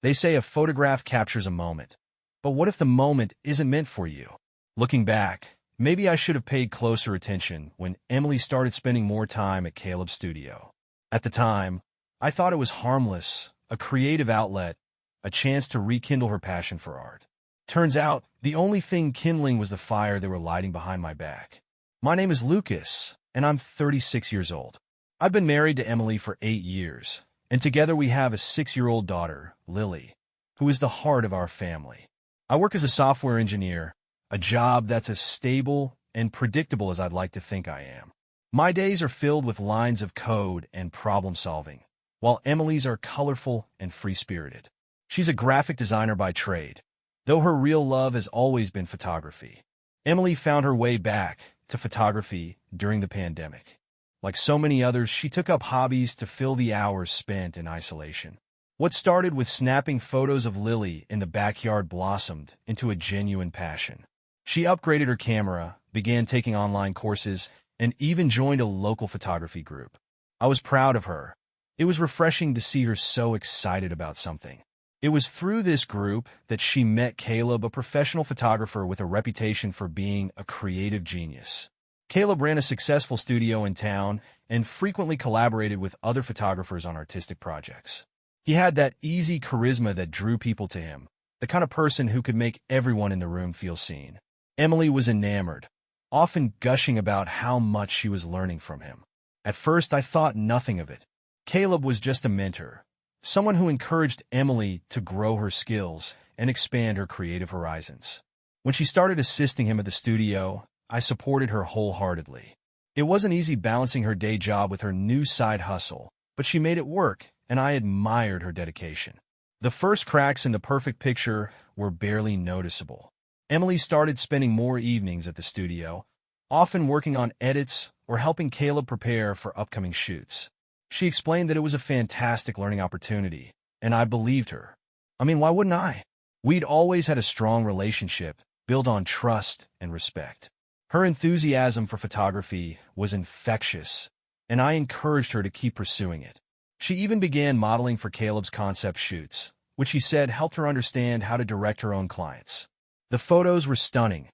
They say a photograph captures a moment. But what if the moment isn't meant for you? Looking back, maybe I should have paid closer attention when Emily started spending more time at Caleb's studio. At the time, I thought it was harmless, a creative outlet, a chance to rekindle her passion for art. Turns out, the only thing kindling was the fire they were lighting behind my back. My name is Lucas, and I'm 36 years old. I've been married to Emily for 8 years, and together we have a 6-year-old daughter, Lily, who is the heart of our family. I work as a software engineer, a job that's as stable and predictable as I'd like to think I am. My days are filled with lines of code and problem solving, while Emily's are colorful and free-spirited. She's a graphic designer by trade, though her real love has always been photography. Emily found her way back to photography during the pandemic. Like so many others, she took up hobbies to fill the hours spent in isolation. What started with snapping photos of Lily in the backyard blossomed into a genuine passion. She upgraded her camera, began taking online courses, and even joined a local photography group. I was proud of her. It was refreshing to see her so excited about something. It was through this group that she met Caleb, a professional photographer with a reputation for being a creative genius. Caleb ran a successful studio in town and frequently collaborated with other photographers on artistic projects. He had that easy charisma that drew people to him, the kind of person who could make everyone in the room feel seen. Emily was enamored, often gushing about how much she was learning from him. At first, I thought nothing of it. Caleb was just a mentor, someone who encouraged Emily to grow her skills and expand her creative horizons. When she started assisting him at the studio, I supported her wholeheartedly. It wasn't easy balancing her day job with her new side hustle, but she made it work, and I admired her dedication. The first cracks in the perfect picture were barely noticeable. Emily started spending more evenings at the studio, often working on edits or helping Caleb prepare for upcoming shoots. She explained that it was a fantastic learning opportunity, and I believed her. I mean, why wouldn't I? We'd always had a strong relationship, built on trust and respect. Her enthusiasm for photography was infectious, and I encouraged her to keep pursuing it. She even began modeling for Caleb's concept shoots, which he said helped her understand how to direct her own clients. The photos were stunning,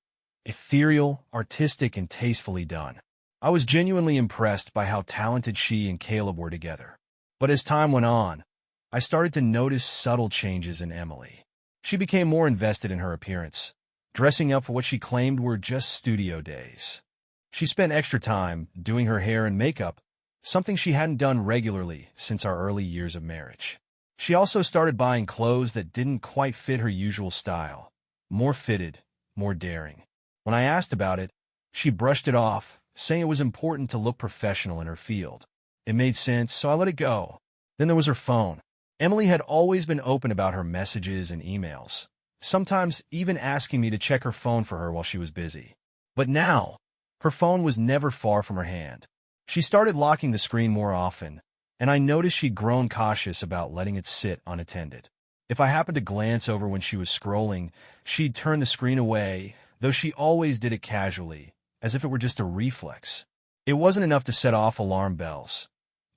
ethereal, artistic, and tastefully done. I was genuinely impressed by how talented she and Caleb were together. But as time went on, I started to notice subtle changes in Emily. She became more invested in her appearance, dressing up for what she claimed were just studio days. She spent extra time doing her hair and makeup, something she hadn't done regularly since our early years of marriage. She also started buying clothes that didn't quite fit her usual style, more fitted, more daring. When I asked about it, she brushed it off, saying it was important to look professional in her field. It made sense, so I let it go. Then there was her phone. Emily had always been open about her messages and emails, sometimes even asking me to check her phone for her while she was busy. But now, her phone was never far from her hand. She started locking the screen more often, and I noticed she'd grown cautious about letting it sit unattended. If I happened to glance over when she was scrolling, she'd turn the screen away, though she always did it casually, as if it were just a reflex. It wasn't enough to set off alarm bells,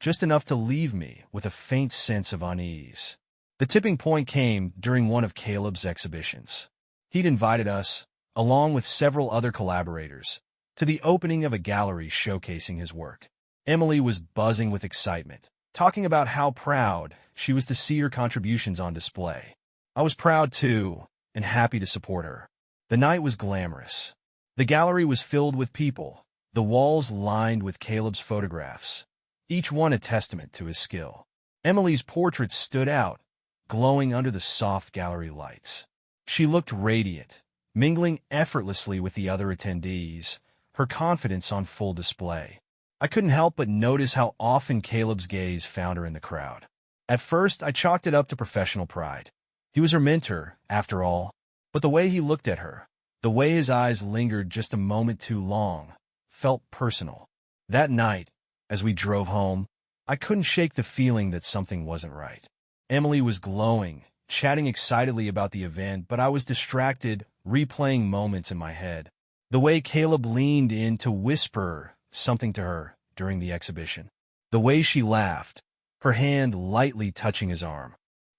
just enough to leave me with a faint sense of unease. The tipping point came during one of Caleb's exhibitions. He'd invited us, along with several other collaborators, to the opening of a gallery showcasing his work. Emily was buzzing with excitement, talking about how proud she was to see her contributions on display. I was proud too, and happy to support her. The night was glamorous. The gallery was filled with people, the walls lined with Caleb's photographs, each one a testament to his skill. Emily's portrait stood out, glowing under the soft gallery lights. She looked radiant, mingling effortlessly with the other attendees, her confidence on full display. I couldn't help but notice how often Caleb's gaze found her in the crowd. At first, I chalked it up to professional pride. He was her mentor, after all, but the way he looked at her, the way his eyes lingered just a moment too long, felt personal. That night, as we drove home, I couldn't shake the feeling that something wasn't right. Emily was glowing, chatting excitedly about the event, but I was distracted, replaying moments in my head. The way Caleb leaned in to whisper something to her during the exhibition. The way she laughed, her hand lightly touching his arm.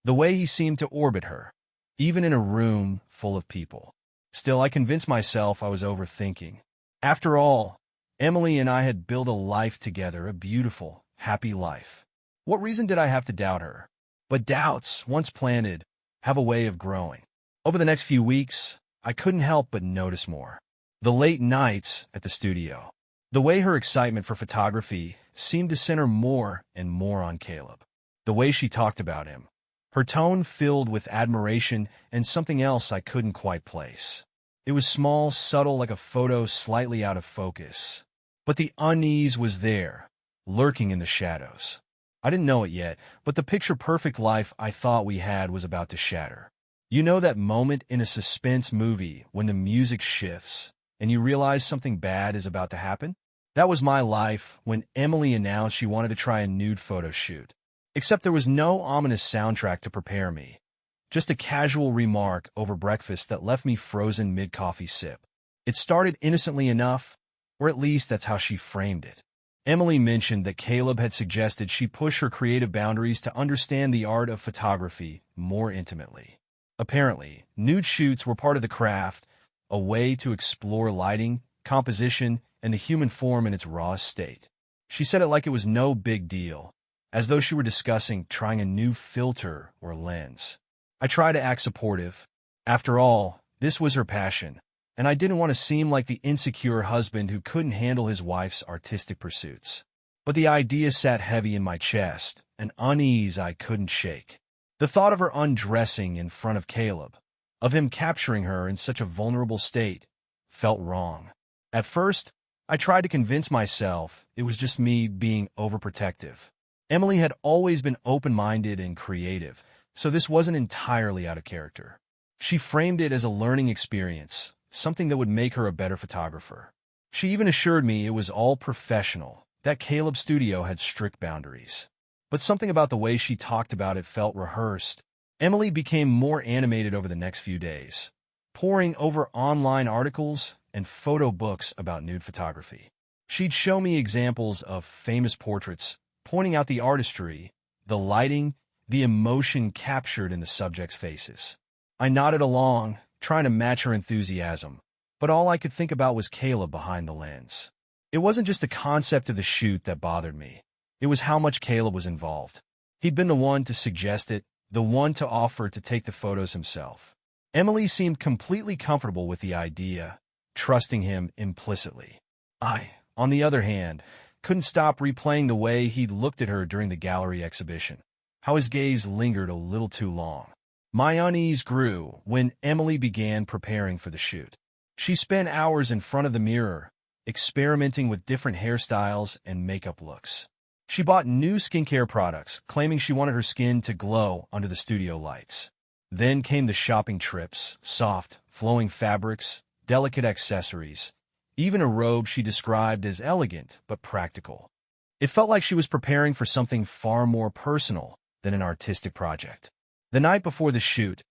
The way he seemed to orbit her, even in a room full of people. Still, I convinced myself I was overthinking. After all, Emily and I had built a life together, a beautiful, happy life. What reason did I have to doubt her? But doubts, once planted, have a way of growing. Over the next few weeks, I couldn't help but notice more. The late nights at the studio. The way her excitement for photography seemed to center more and more on Caleb. The way she talked about him. Her tone filled with admiration and something else I couldn't quite place. It was small, subtle, like a photo slightly out of focus. But the unease was there, lurking in the shadows. I didn't know it yet, but the picture-perfect life I thought we had was about to shatter. You know that moment in a suspense movie when the music shifts and you realize something bad is about to happen? That was my life when Emily announced she wanted to try a nude photo shoot. Except there was no ominous soundtrack to prepare me. Just a casual remark over breakfast that left me frozen mid-coffee sip. It started innocently enough, or at least that's how she framed it. Emily mentioned that Caleb had suggested she push her creative boundaries to understand the art of photography more intimately. Apparently, nude shoots were part of the craft, a way to explore lighting, composition, and the human form in its rawest state. She said it like it was no big deal, as though she were discussing trying a new filter or lens. I tried to act supportive. After all, this was her passion, and I didn't want to seem like the insecure husband who couldn't handle his wife's artistic pursuits. But the idea sat heavy in my chest, an unease I couldn't shake. The thought of her undressing in front of Caleb, of him capturing her in such a vulnerable state, felt wrong. At first, I tried to convince myself it was just me being overprotective. Emily had always been open-minded and creative, so this wasn't entirely out of character. She framed it as a learning experience, something that would make her a better photographer. She even assured me it was all professional, that Caleb's studio had strict boundaries. But something about the way she talked about it felt rehearsed. Emily became more animated over the next few days, poring over online articles and photo books about nude photography. She'd show me examples of famous portraits, pointing out the artistry, the lighting, the emotion captured in the subjects' faces. I nodded along, trying to match her enthusiasm, but all I could think about was Caleb behind the lens. It wasn't just the concept of the shoot that bothered me. It was how much Caleb was involved. He'd been the one to suggest it, the one to offer to take the photos himself. Emily seemed completely comfortable with the idea, trusting him implicitly. I, on the other hand, couldn't stop replaying the way he'd looked at her during the gallery exhibition, how his gaze lingered a little too long. My unease grew when Emily began preparing for the shoot. She spent hours in front of the mirror, experimenting with different hairstyles and makeup looks. She bought new skincare products, claiming she wanted her skin to glow under the studio lights. Then came the shopping trips, soft, flowing fabrics, delicate accessories, even a robe she described as elegant but practical. It felt like she was preparing for something far more personal than an artistic project. The night before the shoot,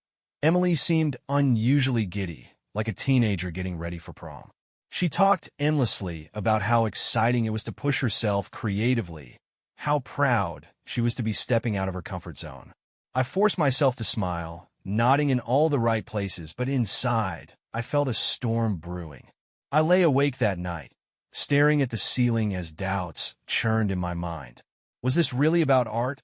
Emily seemed unusually giddy, like a teenager getting ready for prom. She talked endlessly about how exciting it was to push herself creatively, how proud she was to be stepping out of her comfort zone. I forced myself to smile, nodding in all the right places, but inside, I felt a storm brewing. I lay awake that night, staring at the ceiling as doubts churned in my mind. Was this really about art?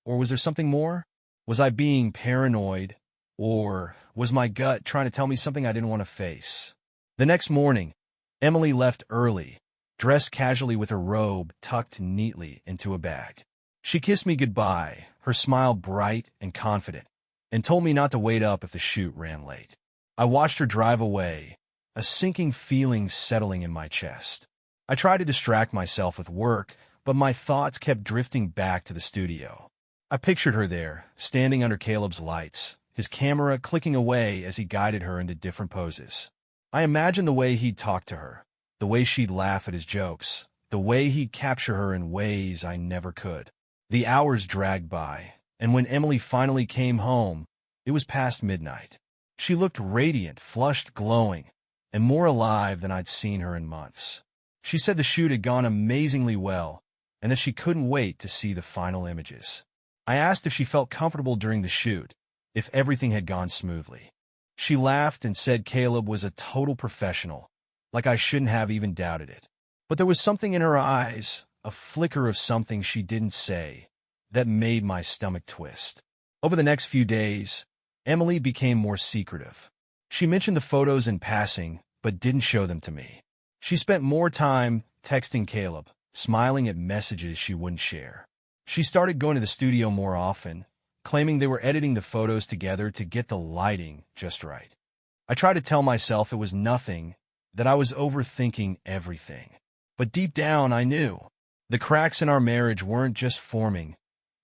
Or was there something more? Was I being paranoid? Or was my gut trying to tell me something I didn't want to face? The next morning, Emily left early, dressed casually with her robe tucked neatly into a bag. She kissed me goodbye, her smile bright and confident, and told me not to wait up if the shoot ran late. I watched her drive away, a sinking feeling settling in my chest. I tried to distract myself with work, but my thoughts kept drifting back to the studio. I pictured her there, standing under Caleb's lights, his camera clicking away as he guided her into different poses. I imagined the way he'd talk to her, the way she'd laugh at his jokes, the way he'd capture her in ways I never could. The hours dragged by, and when Emily finally came home, it was past midnight. She looked radiant, flushed, glowing, and more alive than I'd seen her in months. She said the shoot had gone amazingly well, and that she couldn't wait to see the final images. I asked if she felt comfortable during the shoot, if everything had gone smoothly. She laughed and said Caleb was a total professional, like I shouldn't have even doubted it. But there was something in her eyes, a flicker of something she didn't say, that made my stomach twist. Over the next few days, Emily became more secretive. She mentioned the photos in passing, but didn't show them to me. She spent more time texting Caleb, smiling at messages she wouldn't share. She started going to the studio more often, claiming they were editing the photos together to get the lighting just right. I tried to tell myself it was nothing, that I was overthinking everything. But deep down, I knew. The cracks in our marriage weren't just forming,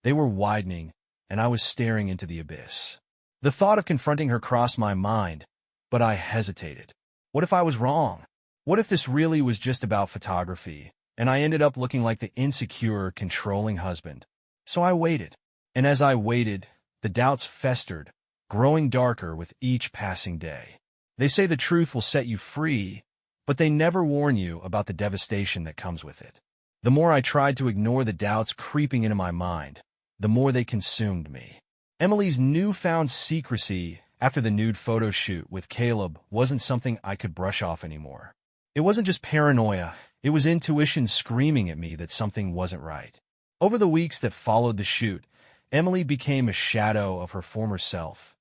they were widening, and I was staring into the abyss. The thought of confronting her crossed my mind, but I hesitated. What if I was wrong? What if this really was just about photography, and I ended up looking like the insecure, controlling husband? So I waited. And as I waited, the doubts festered, growing darker with each passing day. They say the truth will set you free, but they never warn you about the devastation that comes with it. The more I tried to ignore the doubts creeping into my mind, the more they consumed me. Emily's newfound secrecy after the nude photo shoot with Caleb wasn't something I could brush off anymore. It wasn't just paranoia, it was intuition screaming at me that something wasn't right. Over the weeks that followed the shoot, Emily became a shadow of her former self.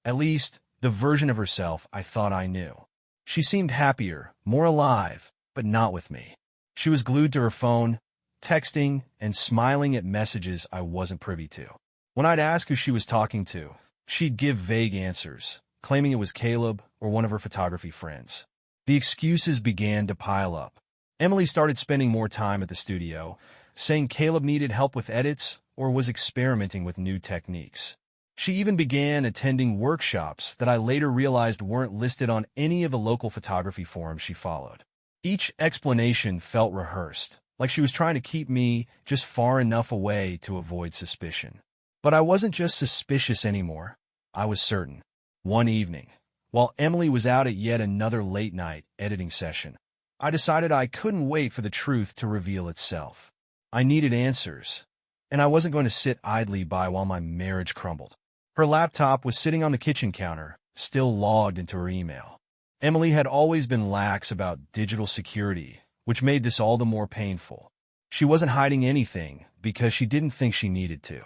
At least, the version of herself I thought I knew. She seemed happier, more alive, but not with me. She was glued to her phone, texting and smiling at messages I wasn't privy to. When I'd ask who she was talking to, she'd give vague answers, claiming it was Caleb or one of her photography friends. The excuses began to pile up. Emily started spending more time at the studio, saying Caleb needed help with edits or was experimenting with new techniques. She even began attending workshops that I later realized weren't listed on any of the local photography forums she followed. Each explanation felt rehearsed, like she was trying to keep me just far enough away to avoid suspicion. But I wasn't just suspicious anymore. I was certain. One evening, while Emily was out at yet another late-night editing session, I decided I couldn't wait for the truth to reveal itself. I needed answers, and I wasn't going to sit idly by while my marriage crumbled. Her laptop was sitting on the kitchen counter, still logged into her email. Emily had always been lax about digital security, which made this all the more painful. She wasn't hiding anything because she didn't think she needed to.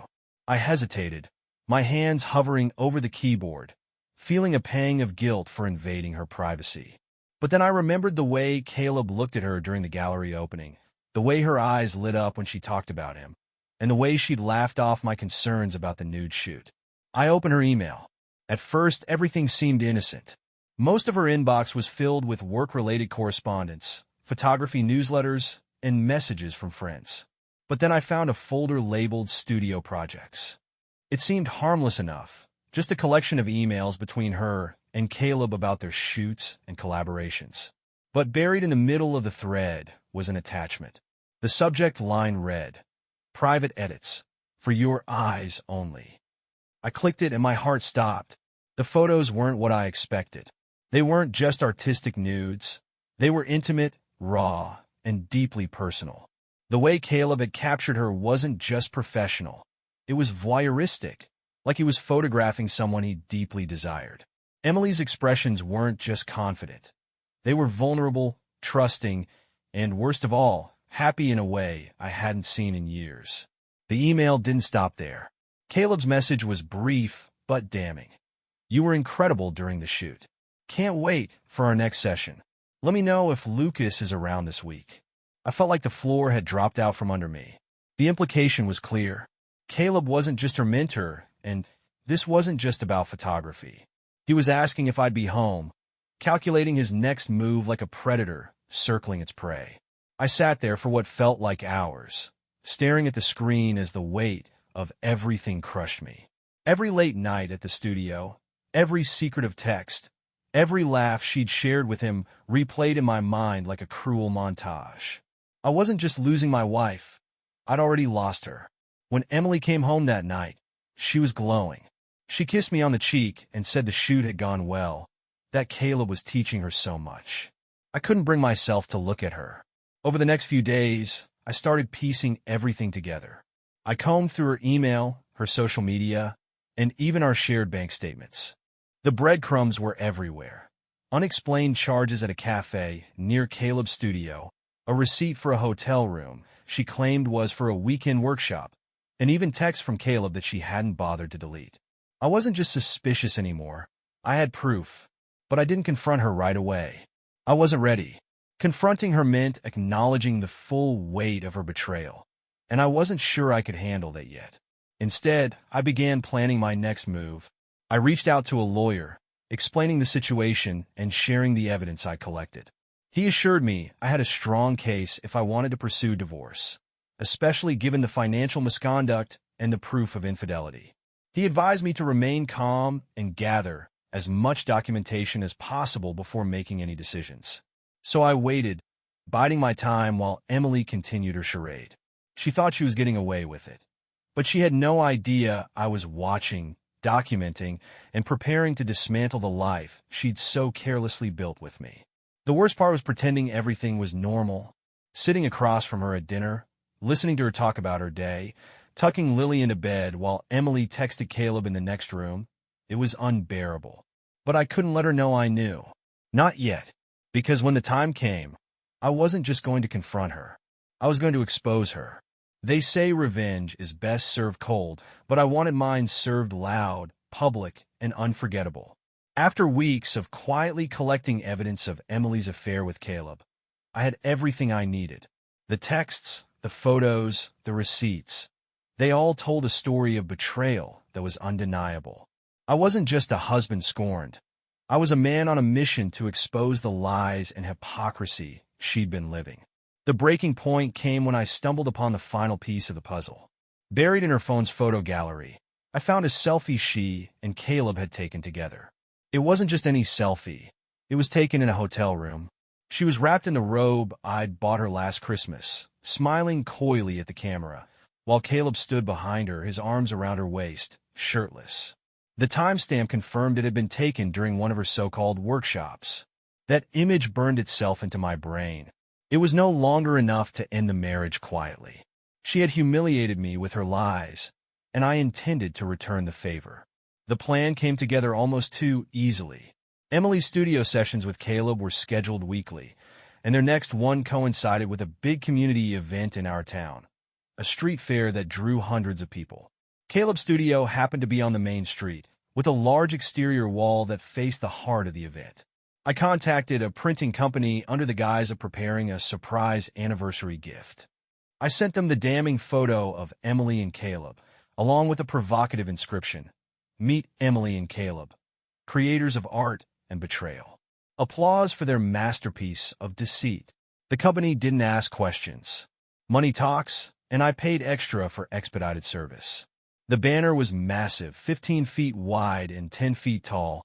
I hesitated, my hands hovering over the keyboard, feeling a pang of guilt for invading her privacy. But then I remembered the way Caleb looked at her during the gallery opening, the way her eyes lit up when she talked about him, and the way she'd laughed off my concerns about the nude shoot. I opened her email. At first, everything seemed innocent. Most of her inbox was filled with work-related correspondence, photography newsletters, and messages from friends. But then I found a folder labeled Studio Projects. It seemed harmless enough, just a collection of emails between her and Caleb about their shoots and collaborations. But buried in the middle of the thread was an attachment. The subject line read, "Private edits, for your eyes only." I clicked it and my heart stopped. The photos weren't what I expected. They weren't just artistic nudes. They were intimate, raw, and deeply personal. The way Caleb had captured her wasn't just professional. It was voyeuristic, like he was photographing someone he deeply desired. Emily's expressions weren't just confident. They were vulnerable, trusting, and worst of all, happy in a way I hadn't seen in years. The email didn't stop there. Caleb's message was brief but damning. "You were incredible during the shoot. Can't wait for our next session. Let me know if Lucas is around this week." I felt like the floor had dropped out from under me. The implication was clear. Caleb wasn't just her mentor, and this wasn't just about photography. He was asking if I'd be home, calculating his next move like a predator circling its prey. I sat there for what felt like hours, staring at the screen as the weight of everything crushed me. Every late night at the studio, every secretive text, every laugh she'd shared with him replayed in my mind like a cruel montage. I wasn't just losing my wife. I'd already lost her. When Emily came home that night, she was glowing. She kissed me on the cheek and said the shoot had gone well, that Caleb was teaching her so much. I couldn't bring myself to look at her. Over the next few days, I started piecing everything together. I combed through her email, her her social media, and even our shared bank statements. The breadcrumbs were everywhere. Unexplained charges at a cafe near Caleb's studio, a receipt for a hotel room she claimed was for a weekend workshop, and even texts from Caleb that she hadn't bothered to delete. I wasn't just suspicious anymore. I had proof, but I didn't confront her right away. I wasn't ready. Confronting her meant acknowledging the full weight of her betrayal, and I wasn't sure I could handle that yet. Instead, I began planning my next move. I reached out to a lawyer, explaining the situation and sharing the evidence I collected. He assured me I had a strong case if I wanted to pursue divorce, especially given the financial misconduct and the proof of infidelity. He advised me to remain calm and gather as much documentation as possible before making any decisions. So I waited, biding my time while Emily continued her charade. She thought she was getting away with it, but she had no idea I was watching, documenting, and preparing to dismantle the life she'd so carelessly built with me. The worst part was pretending everything was normal, sitting across from her at dinner, listening to her talk about her day, tucking Lily into bed while Emily texted Caleb in the next room. It was unbearable. But I couldn't let her know I knew. Not yet, because when the time came, I wasn't just going to confront her. I was going to expose her. They say revenge is best served cold, but I wanted mine served loud, public, and unforgettable. After weeks of quietly collecting evidence of Emily's affair with Caleb, I had everything I needed. The texts, the photos, the receipts. They all told a story of betrayal that was undeniable. I wasn't just a husband scorned. I was a man on a mission to expose the lies and hypocrisy she'd been living. The breaking point came when I stumbled upon the final piece of the puzzle. Buried in her phone's photo gallery, I found a selfie she and Caleb had taken together. It wasn't just any selfie. It was taken in a hotel room. She was wrapped in the robe I'd bought her last Christmas, smiling coyly at the camera, while Caleb stood behind her, his arms around her waist, shirtless. The timestamp confirmed it had been taken during one of her so-called workshops. That image burned itself into my brain. It was no longer enough to end the marriage quietly. She had humiliated me with her lies, and I intended to return the favor. The plan came together almost too easily. Emily's studio sessions with Caleb were scheduled weekly, and their next one coincided with a big community event in our town, a street fair that drew hundreds of people. Caleb's studio happened to be on the main street, with a large exterior wall that faced the heart of the event. I contacted a printing company under the guise of preparing a surprise anniversary gift. I sent them the damning photo of Emily and Caleb, along with a provocative inscription, "Meet Emily and Caleb, creators of art and betrayal." Applause for their masterpiece of deceit. The company didn't ask questions. Money talks, and I paid extra for expedited service. The banner was massive, 15 feet wide and 10 feet tall,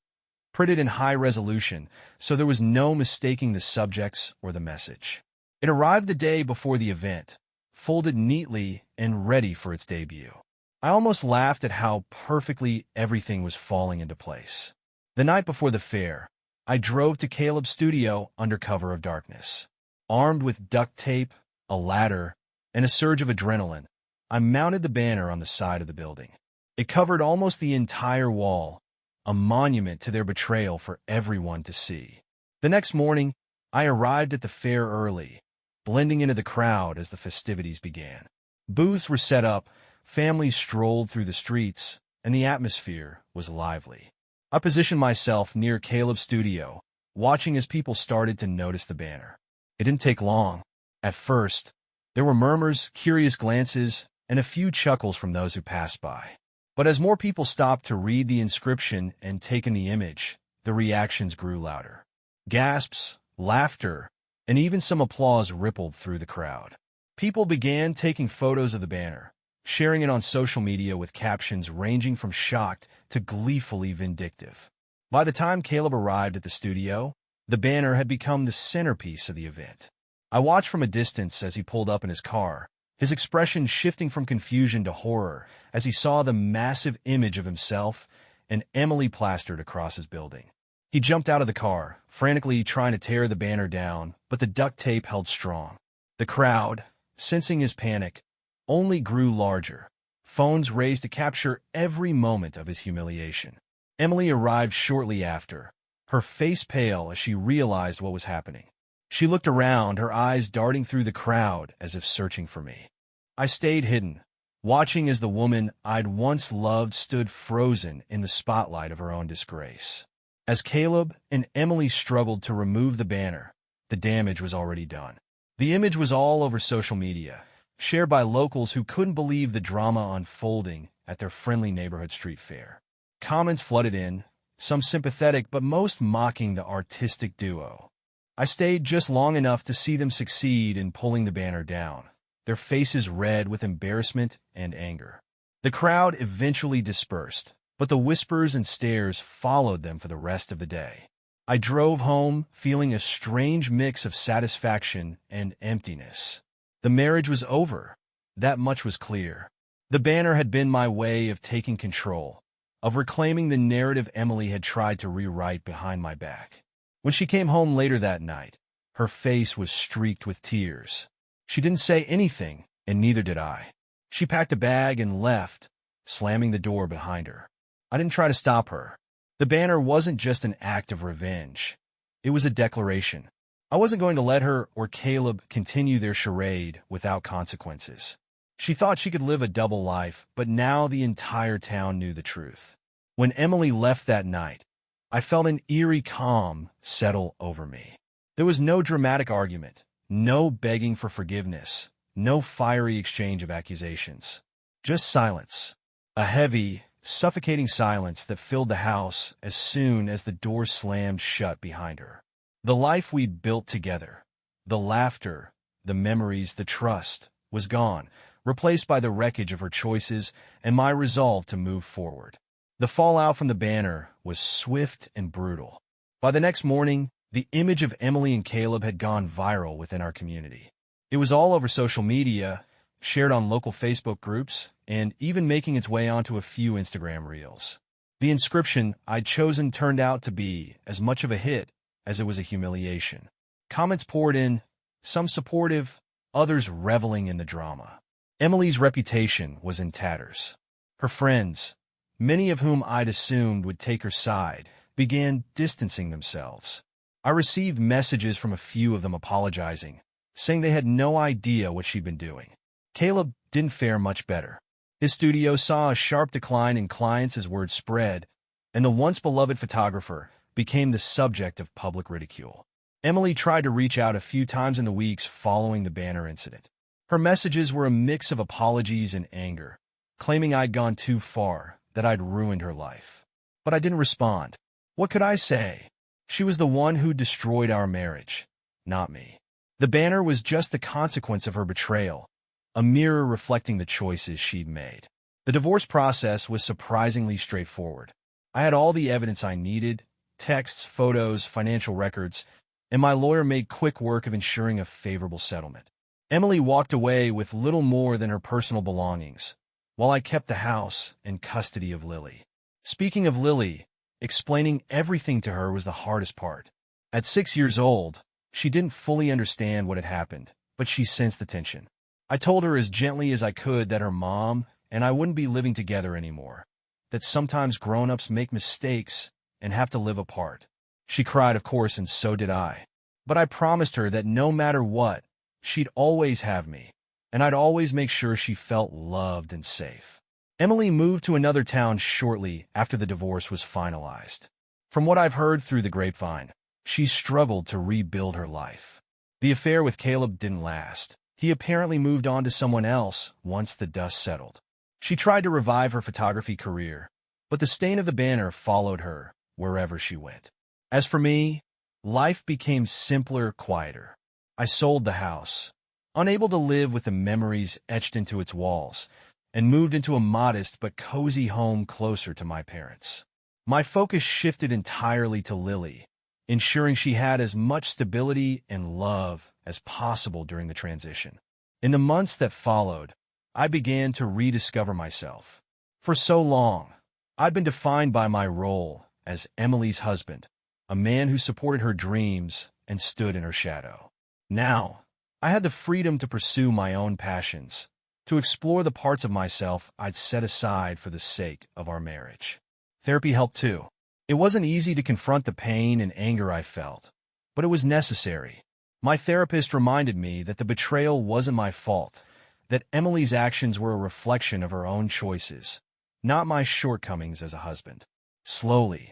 printed in high resolution, so there was no mistaking the subjects or the message. It arrived the day before the event, folded neatly and ready for its debut. I almost laughed at how perfectly everything was falling into place. The night before the fair, I drove to Caleb's studio under cover of darkness. Armed with duct tape, a ladder, and a surge of adrenaline, I mounted the banner on the side of the building. It covered almost the entire wall, a monument to their betrayal for everyone to see. The next morning, I arrived at the fair early, blending into the crowd as the festivities began. Booths were set up, families strolled through the streets, and the atmosphere was lively. I positioned myself near Caleb's studio, watching as people started to notice the banner. It didn't take long. At first, there were murmurs, curious glances, and a few chuckles from those who passed by. But as more people stopped to read the inscription and take in the image, the reactions grew louder. Gasps, laughter, and even some applause rippled through the crowd. People began taking photos of the banner, sharing it on social media with captions ranging from shocked to gleefully vindictive. By the time Caleb arrived at the studio, the banner had become the centerpiece of the event. I watched from a distance as he pulled up in his car, his expression shifting from confusion to horror as he saw the massive image of himself and Emily plastered across his building. He jumped out of the car, frantically trying to tear the banner down, but the duct tape held strong. The crowd, sensing his panic, only grew larger, phones raised to capture every moment of his humiliation. Emily arrived shortly after, her face pale as she realized what was happening. She looked around, her eyes darting through the crowd as if searching for me. I stayed hidden, watching as the woman I'd once loved stood frozen in the spotlight of her own disgrace. As Caleb and Emily struggled to remove the banner, the damage was already done. The image was all over social media, shared by locals who couldn't believe the drama unfolding at their friendly neighborhood street fair. Comments flooded in, some sympathetic but most mocking the artistic duo. I stayed just long enough to see them succeed in pulling the banner down, their faces red with embarrassment and anger. The crowd eventually dispersed, but the whispers and stares followed them for the rest of the day. I drove home feeling a strange mix of satisfaction and emptiness. The marriage was over. That much was clear. The banner had been my way of taking control, of reclaiming the narrative Emily had tried to rewrite behind my back. When she came home later that night, her face was streaked with tears. She didn't say anything, and neither did I. She packed a bag and left, slamming the door behind her. I didn't try to stop her. The banner wasn't just an act of revenge. It was a declaration. I wasn't going to let her or Caleb continue their charade without consequences. She thought she could live a double life, but now the entire town knew the truth. When Emily left that night, I felt an eerie calm settle over me. There was no dramatic argument, no begging for forgiveness, no fiery exchange of accusations. Just silence. A heavy, suffocating silence that filled the house as soon as the door slammed shut behind her. The life we'd built together, the laughter, the memories, the trust, was gone, replaced by the wreckage of her choices and my resolve to move forward. The fallout from the banner was swift and brutal. By the next morning, the image of Emily and Caleb had gone viral within our community. It was all over social media, shared on local Facebook groups, and even making its way onto a few Instagram reels. The inscription I'd chosen turned out to be as much of a hit as it was a humiliation. Comments poured in, some supportive, others reveling in the drama. Emily's reputation was in tatters. Her friends, many of whom I'd assumed would take her side, began distancing themselves. I received messages from a few of them apologizing, saying they had no idea what she'd been doing. Caleb didn't fare much better. His studio saw a sharp decline in clients as word spread, and the once beloved photographer became the subject of public ridicule. Emily tried to reach out a few times in the weeks following the banner incident. Her messages were a mix of apologies and anger, claiming I'd gone too far, that I'd ruined her life. But I didn't respond. What could I say? She was the one who destroyed our marriage, not me. The banner was just the consequence of her betrayal, a mirror reflecting the choices she'd made. The divorce process was surprisingly straightforward. I had all the evidence I needed, texts, photos, financial records, and my lawyer made quick work of ensuring a favorable settlement. Emily walked away with little more than her personal belongings, while I kept the house and custody of Lily. Speaking of Lily, explaining everything to her was the hardest part. At 6 years old, she didn't fully understand what had happened, but she sensed the tension. I told her as gently as I could that her mom and I wouldn't be living together anymore, that sometimes grown-ups make mistakes and have to live apart. She cried, of course, and so did I. But I promised her that no matter what, she'd always have me, and I'd always make sure she felt loved and safe. Emily moved to another town shortly after the divorce was finalized. From what I've heard through the grapevine, she struggled to rebuild her life. The affair with Caleb didn't last. He apparently moved on to someone else once the dust settled. She tried to revive her photography career, but the stain of the banner followed her wherever she went. As for me, life became simpler, quieter. I sold the house, unable to live with the memories etched into its walls, and moved into a modest but cozy home closer to my parents. My focus shifted entirely to Lily, ensuring she had as much stability and love as possible during the transition. In the months that followed, I began to rediscover myself. For so long, I'd been defined by my role as Emily's husband, a man who supported her dreams and stood in her shadow. Now, I had the freedom to pursue my own passions, to explore the parts of myself I'd set aside for the sake of our marriage. Therapy helped too. It wasn't easy to confront the pain and anger I felt, but it was necessary. My therapist reminded me that the betrayal wasn't my fault, that Emily's actions were a reflection of her own choices, not my shortcomings as a husband. Slowly,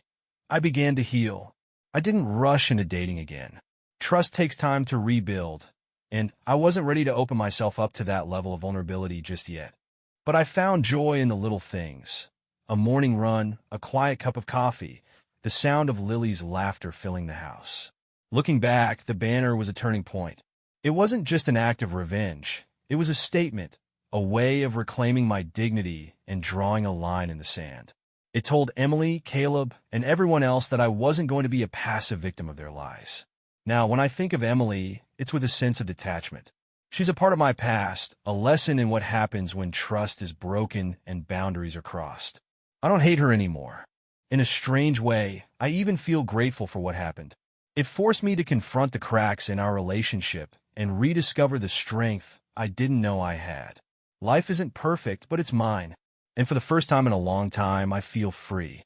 I began to heal. I didn't rush into dating again. Trust takes time to rebuild, and I wasn't ready to open myself up to that level of vulnerability just yet. But I found joy in the little things. A morning run, a quiet cup of coffee, the sound of Lily's laughter filling the house. Looking back, the banner was a turning point. It wasn't just an act of revenge. It was a statement, a way of reclaiming my dignity and drawing a line in the sand. It told Emily, Caleb, and everyone else that I wasn't going to be a passive victim of their lies. Now, when I think of Emily, it's with a sense of detachment. She's a part of my past, a lesson in what happens when trust is broken and boundaries are crossed. I don't hate her anymore. In a strange way, I even feel grateful for what happened. It forced me to confront the cracks in our relationship and rediscover the strength I didn't know I had. Life isn't perfect, but it's mine. And for the first time in a long time, I feel free.